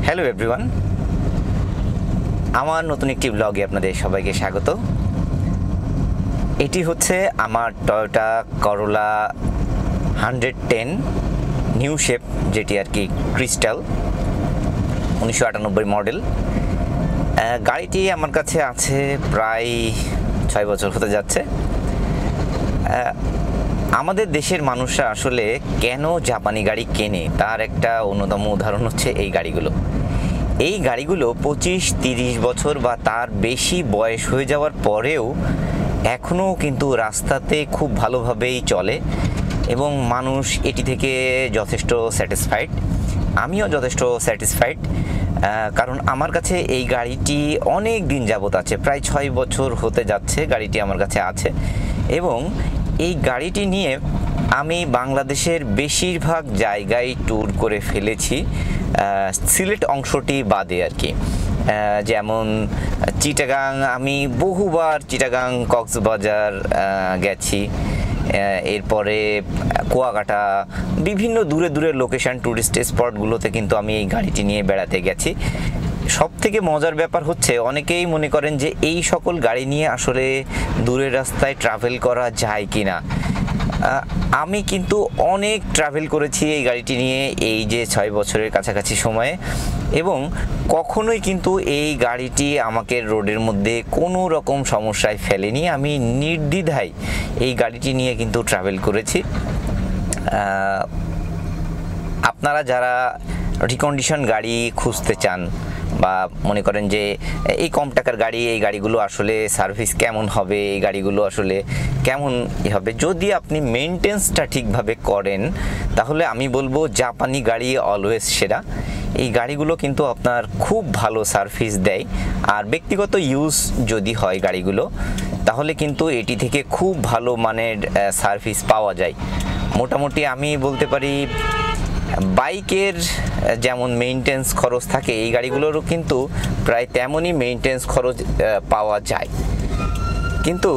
Hello everyone, আমার নতুন একটি ব্লগে আপনাদের সবাইকে স্বাগত। এটি হচ্ছে আমার টয়োটা করোলা 110 নিউ শেপ, যেটি আর কি ক্রিস্টাল 1998 মডেল। গাড়িটি আমার কাছে আছে প্রায় 6 বছর হতে যাচ্ছে। আমাদের দেশের মানুষরা আসলে কেন জাপানি গাড়ি কেনে তার একটা অন্যতম উদাহরণ হচ্ছে এই গাড়িগুলো। এই গাড়িগুলো 25-30 বছর বা তার বেশি বয়স হয়ে যাওয়ার পরেও এখনও কিন্তু রাস্তাতে খুব ভালোভাবেই চলে এবং মানুষ এটি থেকে যথেষ্ট স্যাটিসফাইড। আমিও যথেষ্ট স্যাটিসফাইড, কারণ আমার কাছে এই গাড়িটি অনেক দিন যাবত আছে, প্রায় 6 বছর হতে যাচ্ছে গাড়িটি আমার কাছে আছে। এবং এই গাড়িটি নিয়ে আমি বাংলাদেশের বেশিরভাগ জায়গায় ট্যুর করে ফেলেছি, সিলেট অংশটি বাদে আর কি। যেমন চিটাগাং, আমি বহুবার চিটাগাং কক্সবাজার গেছি, এরপরে কুয়াকাটা, বিভিন্ন দূরে দূরের লোকেশন ট্যুরিস্ট স্পটগুলোতে কিন্তু আমি এই গাড়িটি নিয়ে বেড়াতে গেছি। সব থেকে মজার ব্যাপার হচ্ছে, অনেকেই মনে করেন যে এই সকল গাড়ি নিয়ে আসলে দূরের রাস্তায় ট্রাভেল করা যায় কি না। আমি কিন্তু অনেক ট্রাভেল করেছি এই গাড়িটি নিয়ে এই যে 6 বছরের কাছাকাছি সময়ে, এবং কখনোই কিন্তু এই গাড়িটি আমাকে রোডের মধ্যে কোনো রকম সমস্যায় ফেলেনি। আমি নির্দ্বিধায় এই গাড়িটি নিয়ে কিন্তু ট্রাভেল করেছি। আপনারা যারা রিকন্ডিশন গাড়ি খুঁজতে চান বা মনে করেন যে এই কম টাকার গাড়ি, এই গাড়িগুলো আসলে সার্ভিস কেমন হবে, এই গাড়িগুলো আসলে কেমন হবে, যদি আপনি মেনটেন্সটা ঠিকভাবে করেন তাহলে আমি বলবো জাপানি গাড়ি অলওয়েজ সেরা। এই গাড়িগুলো কিন্তু আপনার খুব ভালো সার্ভিস দেয়, আর ব্যক্তিগত ইউজ যদি হয় গাড়িগুলো তাহলে কিন্তু এটি থেকে খুব ভালো মানের সার্ভিস পাওয়া যায়। মোটামুটি আমি বলতে পারি বাইকের যেমন মেইনটেন্স খরচ থাকে, এই গাড়িগুলোরও কিন্তু প্রায় তেমনই মেইনটেন্স খরচ পাওয়া যায়। কিন্তু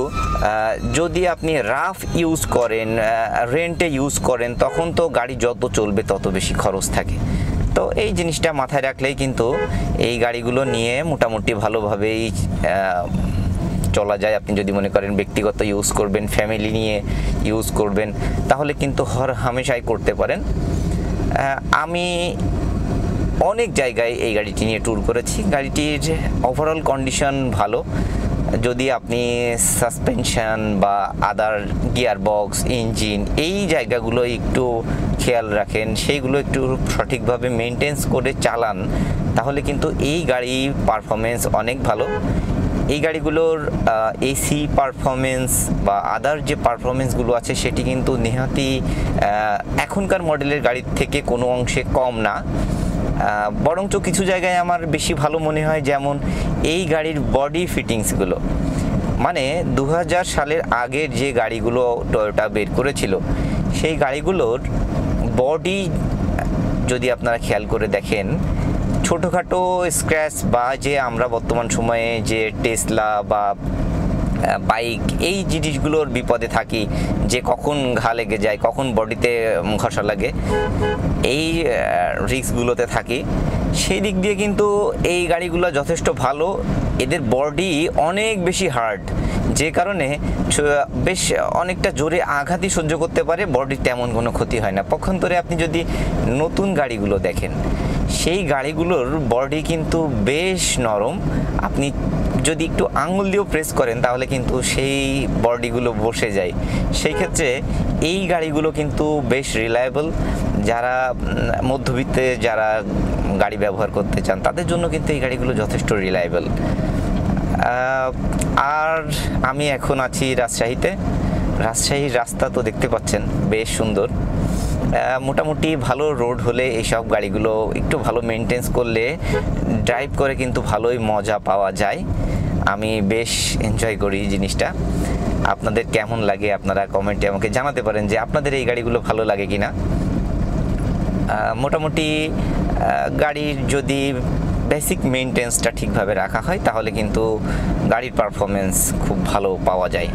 যদি আপনি রাফ ইউজ করেন, রেন্টে ইউজ করেন, তখন তো গাড়ি যত চলবে তত বেশি খরচ থাকে। তো এই জিনিসটা মাথায় রাখলেই কিন্তু এই গাড়িগুলো নিয়ে মোটামুটি ভালোভাবেই চলা যায়। আপনি যদি মনে করেন ব্যক্তিগত ইউজ করবেন, ফ্যামিলি নিয়ে ইউজ করবেন, তাহলে কিন্তু হামেশাই করতে পারেন। আমি অনেক জায়গায় এই গাড়িটি নিয়ে ট্যুর করেছি। গাড়িটির ওভারঅল কন্ডিশন ভালো, যদি আপনি সাসপেনশন বা আদার গিয়ার বক্স, ইঞ্জিন, এই জায়গাগুলো একটু খেয়াল রাখেন, সেইগুলো একটু সঠিকভাবে মেনটেন্স করে চালান, তাহলে কিন্তু এই গাড়ির পারফরমেন্স অনেক ভালো। এই গাড়িগুলোর এসি পারফরমেন্স বা আদার যে পারফরমেন্সগুলো আছে সেটি কিন্তু নেহাতি এখনকার মডেলের গাড়ির থেকে কোনো অংশে কম না, বরঞ্চ কিছু জায়গায় আমার বেশি ভালো মনে হয়। যেমন এই গাড়ির বডি ফিটিংসগুলো, মানে 2000 সালের আগের যে গাড়িগুলো টয়োটা বের করেছিল, সেই গাড়িগুলোর বডি যদি আপনারা খেয়াল করে দেখেন, ছোটোখাটো স্ক্র্যাচ বা যে আমরা বর্তমান সময়ে যে টেসলা বা বাইক, এই জিনিসগুলোর বিপদে থাকি যে কখন ঘা লেগে যায়, কখন বডিতে ঘষা লাগে, এই রিস্কগুলোতে থাকি। সেই দিক দিয়ে কিন্তু এই গাড়িগুলো যথেষ্ট ভালো। এদের বডি অনেক বেশি হার্ড, যে কারণে বেশ অনেকটা জোরে আঘাতই সহ্য করতে পারে, বডির তেমন কোনো ক্ষতি হয় না। পক্ষান্তরে আপনি যদি নতুন গাড়িগুলো দেখেন, সেই গাড়িগুলোর বডি কিন্তু বেশ নরম, আপনি যদি একটু আঙুল দিয়েও প্রেস করেন তাহলে কিন্তু সেই বডিগুলো বসে যায়। সেই ক্ষেত্রে এই গাড়িগুলো কিন্তু বেশ রিলায়েবল। যারা মধ্যবিত্তে যারা গাড়ি ব্যবহার করতে চান তাদের জন্য কিন্তু এই গাড়িগুলো যথেষ্ট রিলায়েবল। আর আমি এখন আছি রাজশাহীতে। রাজশাহীর রাস্তা তো দেখতে পাচ্ছেন বেশ সুন্দর। মোটামুটি ভালো রোড হলে এইসব গাড়িগুলো একটু ভালো মেনটেন্স করলে ড্রাইভ করে কিন্তু ভালোই মজা পাওয়া যায়। আমি বেশ এনজয় করি জিনিসটা। আপনাদের কেমন লাগে আপনারা কমেন্টে আমাকে জানাতে পারেন যে আপনাদের এই গাড়িগুলো ভালো লাগে কি না। মোটামুটি গাড়ির যদি বেসিক মেনটেন্সটা ঠিকভাবে রাখা হয় তাহলে কিন্তু গাড়ির পারফরমেন্স খুব ভালো পাওয়া যায়।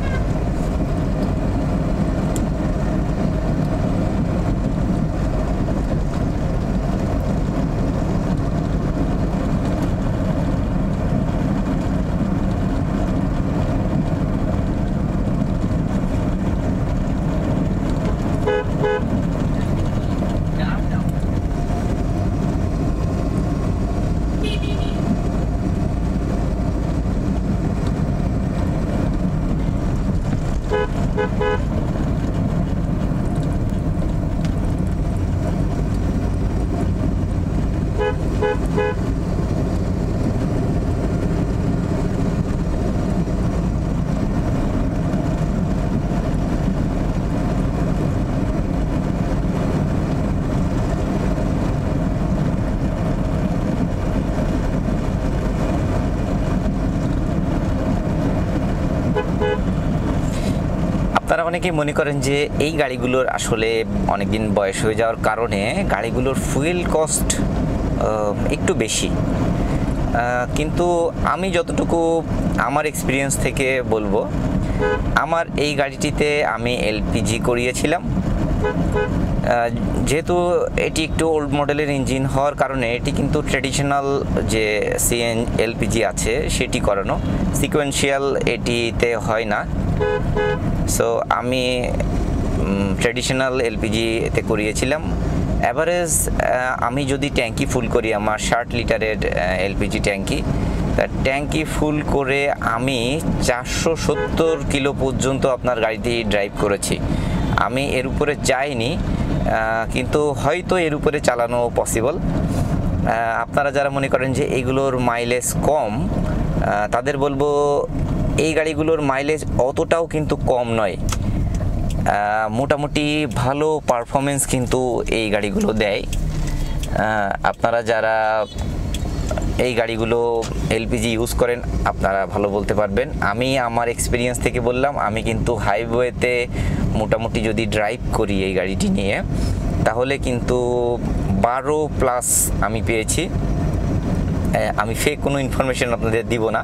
আপনারা অনেকেই মনে করেন যে এই গাড়িগুলোর আসলে অনেকদিন বয়স হয়ে যাওয়ার কারণে গাড়িগুলোর ফুয়েল কস্ট একটু বেশি, কিন্তু আমি যতটুকু আমার এক্সপিরিয়েন্স থেকে বলবো, আমার এই গাড়িটিতে আমি এলপিজি করিয়েছিলাম। যেহেতু এটি একটু ওল্ড মডেলের ইঞ্জিন হওয়ার কারণে এটি কিন্তু ট্র্যাডিশনাল যে সিএন এলপিজি আছে সেটি করানো, সিকোয়েন্সিয়াল এটিতে হয় না। সো আমি ট্র্যাডিশনাল এলপিজি এতে করিয়েছিলাম। অ্যাভারেজ আমি যদি ট্যাঙ্কি ফুল করি, আমার 60 লিটারের এলপিজি ট্যাঙ্কি, ট্যাঙ্কি ফুল করে আমি 470 কিলো পর্যন্ত আপনার গাড়িটি ড্রাইভ করেছি। আমি এর উপরে যাইনি, কিন্তু হয়তো এর উপরে চালানো পসিবল। আপনারা যারা মনে করেন যে এগুলোর মাইলেজ কম, তাদের বলবো এই গাড়িগুলোর মাইলেজ অতটাও কিন্তু কম নয়, মোটামুটি ভালো পারফরমেন্স কিন্তু এই গাড়িগুলো দেয়। আপনারা যারা এই গাড়িগুলো এলপিজি ইউজ করেন আপনারা ভালো বলতে পারবেন। আমি আমার এক্সপিরিয়েন্স থেকে বললাম, আমি কিন্তু হাইওয়েতে মোটামুটি যদি ড্রাইভ করি এই গাড়িটি নিয়ে, তাহলে কিন্তু 12+ আমি পেয়েছি। আমি ফেক কোনো ইনফরমেশন আপনাদের দিব না।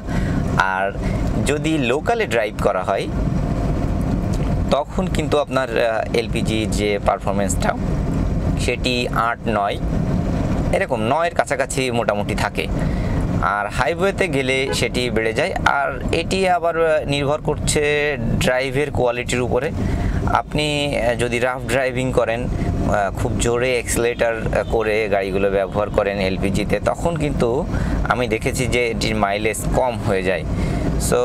আর যদি লোকালে ড্রাইভ করা হয় তখন কিন্তু আপনার এলপিজির যে পারফরমেন্সটা সেটি 8-9 এরকম 9-এর কাছাকাছি মোটামুটি থাকে, আর হাইওয়েতে গেলে সেটি বেড়ে যায়। আর এটি আবার নির্ভর করছে ড্রাইভের কোয়ালিটির উপরে। আপনি যদি রাফ ড্রাইভিং করেন, খুব জোরে এক্সেলেটার করে গাড়িগুলো ব্যবহার করেন এলপিজিতে, তখন কিন্তু আমি দেখেছি যে এটির মাইলেজ কম হয়ে যায়। সো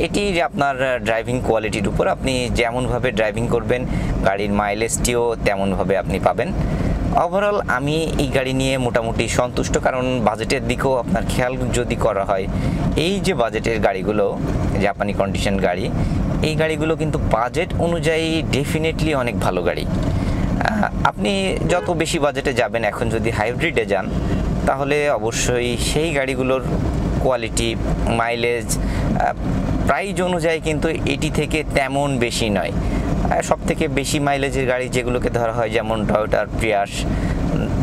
এটি আপনার ড্রাইভিং কোয়ালিটির উপর, আপনি যেমনভাবে ড্রাইভিং করবেন গাড়ির মাইলেজটিও তেমনভাবে আপনি পাবেন। ওভারঅল আমি এই গাড়ি নিয়ে মোটামুটি সন্তুষ্ট, কারণ বাজেটের দিকেও আপনার খেয়াল যদি করা হয়, এই যে বাজেটের গাড়িগুলো জাপানি কন্ডিশন গাড়ি, এই গাড়িগুলো কিন্তু বাজেট অনুযায়ী ডেফিনেটলি অনেক ভালো গাড়ি। আপনি যত বেশি বাজেটে যাবেন, এখন যদি হাইব্রিডে যান তাহলে অবশ্যই সেই গাড়িগুলোর কোয়ালিটি, মাইলেজ, প্রাইস অনুযায়ী কিন্তু এটি থেকে তেমন বেশি নয়। সব থেকে বেশি মাইলেজের গাড়ি যেগুলোকে ধরা হয়, যেমন টয়োটার প্রিয়াস,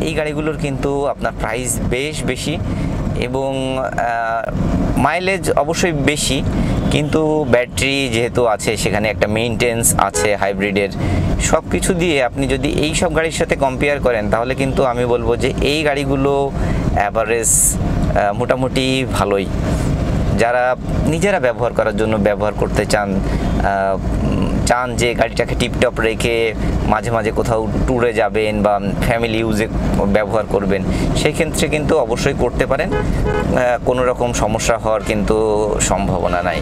এই গাড়িগুলোর কিন্তু আপনার প্রাইস বেশ বেশি এবং মাইলেজ অবশ্যই বেশি, কিন্তু ব্যাটারি যেহেতু আছে, সেখানে একটা মেইনটেন্স আছে হাইব্রিডের, সব কিছু দিয়ে আপনি যদি এই সব গাড়ির সাথে কম্পেয়ার করেন তাহলে কিন্তু আমি বলবো যে এই গাড়িগুলো অ্যাভারেজ মোটামুটি ভালোই। যারা নিজেরা ব্যবহার করার জন্য ব্যবহার করতে চান যে গাড়িটাকে টিপটপ রেখে মাঝে মাঝে কোথাও ট্যুরে যাবেন বা ফ্যামিলি ইউজে ব্যবহার করবেন, সেই ক্ষেত্রে কিন্তু অবশ্যই করতে পারেন, কোনো রকম সমস্যা হওয়ার কিন্তু সম্ভাবনা নাই।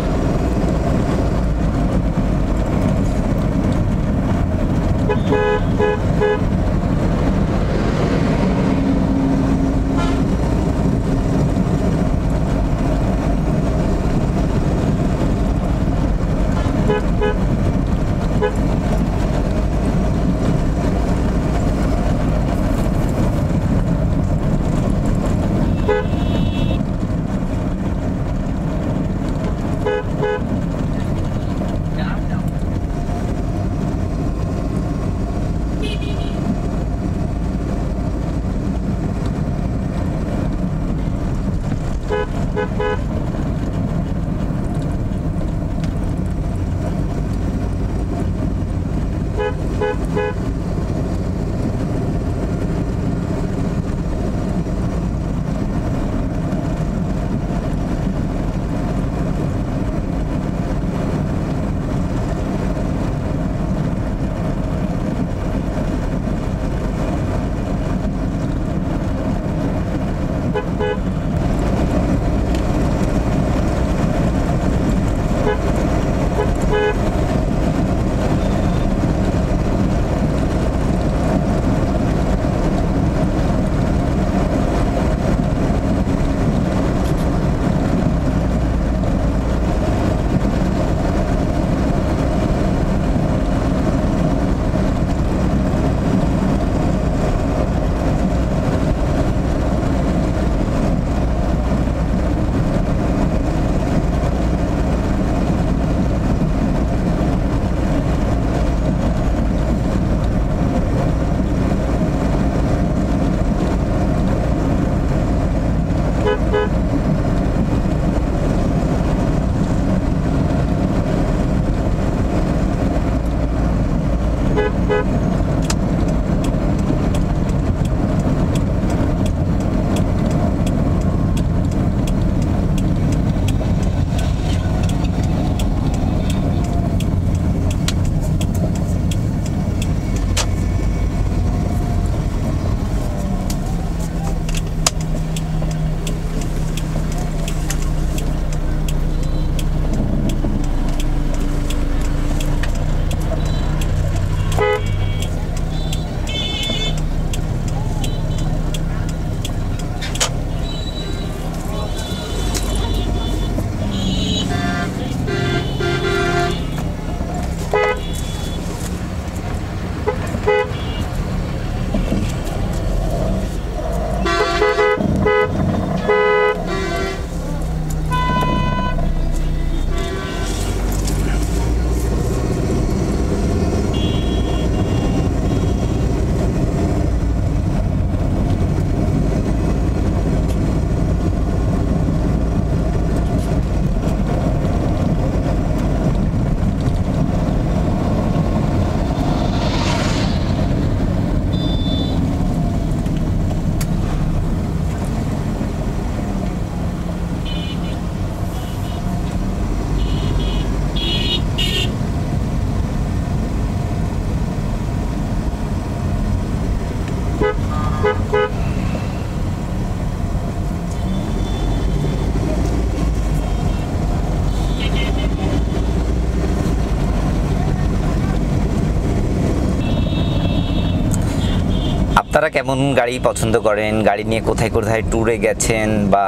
আপনারা কেমন গাড়ি পছন্দ করেন, গাড়ি নিয়ে কোথায় কোথায় ট্যুরে গেছেন, বা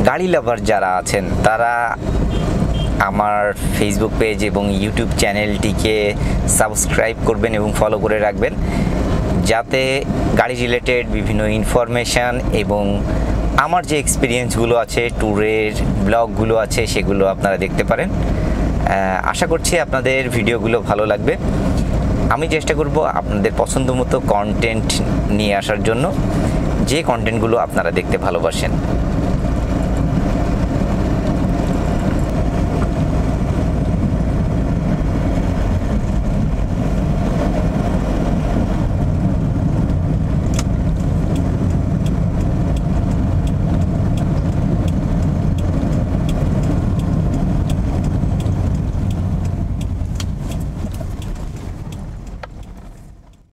গাড়ি লাভার যারা আছেন তারা আমার ফেসবুক পেজ এবং ইউটিউব চ্যানেলটিকে সাবস্ক্রাইব করবেন এবং ফলো করে রাখবেন, যাতে গাড়ি রিলেটেড বিভিন্ন ইনফরমেশান এবং আমার যে এক্সপিরিয়েন্সগুলো আছে, ট্যুরের ব্লগগুলো আছে, সেগুলো আপনারা দেখতে পারেন। আশা করছি আপনাদের ভিডিওগুলো ভালো লাগবে। আমি চেষ্টা করব আপনাদের পছন্দ মতো কন্টেন্ট নিয়ে আসার জন্য, যে কন্টেন্টগুলো আপনারা দেখতে ভালোবাসেন।